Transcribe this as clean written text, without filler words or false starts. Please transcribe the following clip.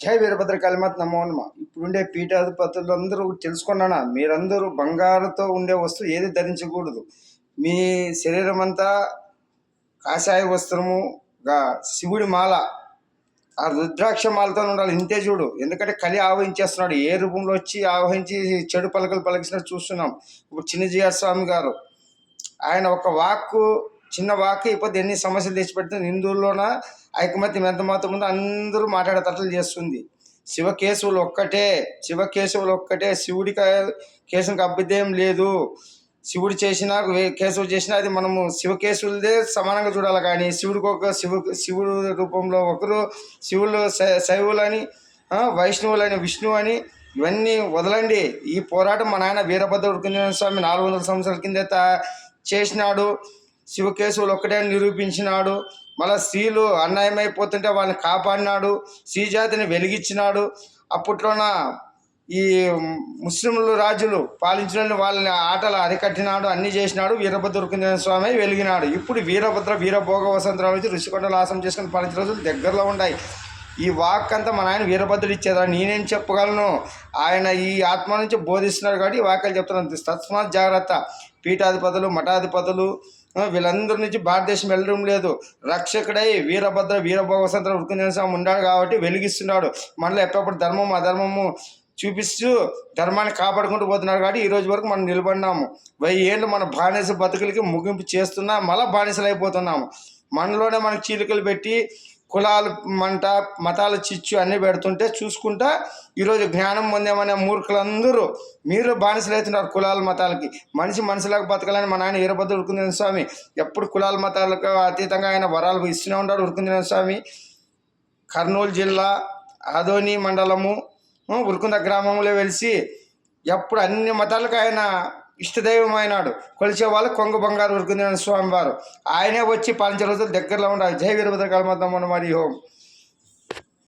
జై వీరభద్రకాళిమాత నమో నమ. ఇప్పుడుండే పీఠాధిపతులందరూ తెలుసుకున్నానా, మీరందరూ బంగారుతో ఉండే వస్తువు ఏది ధరించకూడదు. మీ శరీరం అంతా కాషాయ వస్త్రముగా శివుడి మాల, ఆ రుద్రాక్ష మాలతో ఉండాలి. ఇంతే చూడు, ఎందుకంటే కలి ఆవహించేస్తున్నాడు. ఏ రూపంలో వచ్చి ఆవహించి చెడు పలకలు పలికినట్టు చూస్తున్నాం. ఇప్పుడు చిన్నజీఆర్ స్వామి గారు, ఆయన ఒక వాక్కు, చిన్న వాక్కు ఇప్పుడు ఎన్ని సమస్యలు తెచ్చిపెడుతుంది. హిందువుల్లోన ఐకమత్యం ఎంత మాత్రం ఉందో అందరూ మాట్లాడేటట్లు చేస్తుంది. శివకేశవులు ఒక్కటే. శివుడికి కేశవునికి అభ్యుదయం లేదు. శివుడు చేసిన కేశవుడు చేసినా అది మనము శివకేశవులదే సమానంగా చూడాలి. కానీ శివుడికి ఒక శివుడు రూపంలో ఒకరు, శివులు శైవులని, వైష్ణవులని, విష్ణువు అని, ఇవన్నీ వదలండి. ఈ పోరాటం మా నాయన వీరభద్ర స్వామి 400 సంవత్సరాల కింద చేసినాడు. శివకేశవులు ఒక్కటే నిరూపించినాడు. మళ్ళీ స్త్రీలు అన్యాయమైపోతుంటే వాళ్ళని కాపాడినాడు. స్త్రీ జాతిని వెలిగించినాడు. అప్పట్లోన ఈ ముస్లింలు రాజులు పాలించిన వాళ్ళని ఆటలు అరికట్టినాడు. అన్నీ చేసినాడు. వీరభద్ర స్వామి వెలిగినాడు. ఇప్పుడు వీరభోగ వసంతరాలు వచ్చి ఋషికొండలు ఆసం చేసుకుని పాలించిన రోజులు దగ్గరలో ఉన్నాయి. ఈ వాక్ అంతా మా నాయన వీరభద్రుడు ఇచ్చేదా, నేనేం చెప్పగలను? ఆయన ఈ ఆత్మ నుంచి బోధిస్తున్నాడు కాబట్టి ఈ వాక్యాలు చెప్తున్నాను. తస్మాత్ జాగ్రత్త. పీఠాధిపతులు, మఠాధిపతులు వీళ్ళందరి నుంచి భారతదేశం వెళ్ళడం లేదు. రక్షకుడై వీరభోగ వసంతరాలు ఉరుకునేసం ఉన్నాడు కాబట్టి వెలిగిస్తున్నాడు. మనలో ఎప్పటికప్పుడు ధర్మము అధర్మము చూపిస్తూ ధర్మాన్ని కాపాడుకుంటూ పోతున్నాడు కాబట్టి ఈ రోజు వరకు మనం నిలబడినాము. 1000 ఏళ్ళు మన బానిస బతుకులకి ముగింపు చేస్తున్నా మళ్ళీ బానిసలు అయిపోతున్నాము. మనలోనే మనకు చీలికలు పెట్టి కులాలు మంట, మతాలు చిచ్చు అన్నీ పెడుతుంటే చూసుకుంటా ఈరోజు జ్ఞానం పొందేమనే మూర్ఖులందరూ మీరు బానిసలు అవుతున్నారు కులాల మతాలకి. మనిషిలాగా బతకాలని మా నాయన వీరభద్ర ఉరుకుందిన స్వామి ఎప్పుడు కులాల మతాలకు అతీతంగా ఆయన వరాలు ఇస్తూనే ఉన్నాడు. ఉరుకుందిన స్వామి కర్నూలు జిల్లా ఆదోని మండలము ఉరుకుంద గ్రామంలో వెలిసి ఎప్పుడు అన్ని మతాలకు ఆయన ఇష్టదైవం అయినాడు. కొలిచే వాళ్ళు కొంగ బంగారు ఉరుకుందిన స్వామి వారు ఆయనే వచ్చి 5 రోజులు దగ్గరలో ఉండాలి. జై వీరభద్రకాళిమాత నమో నమః. హరి ఓం.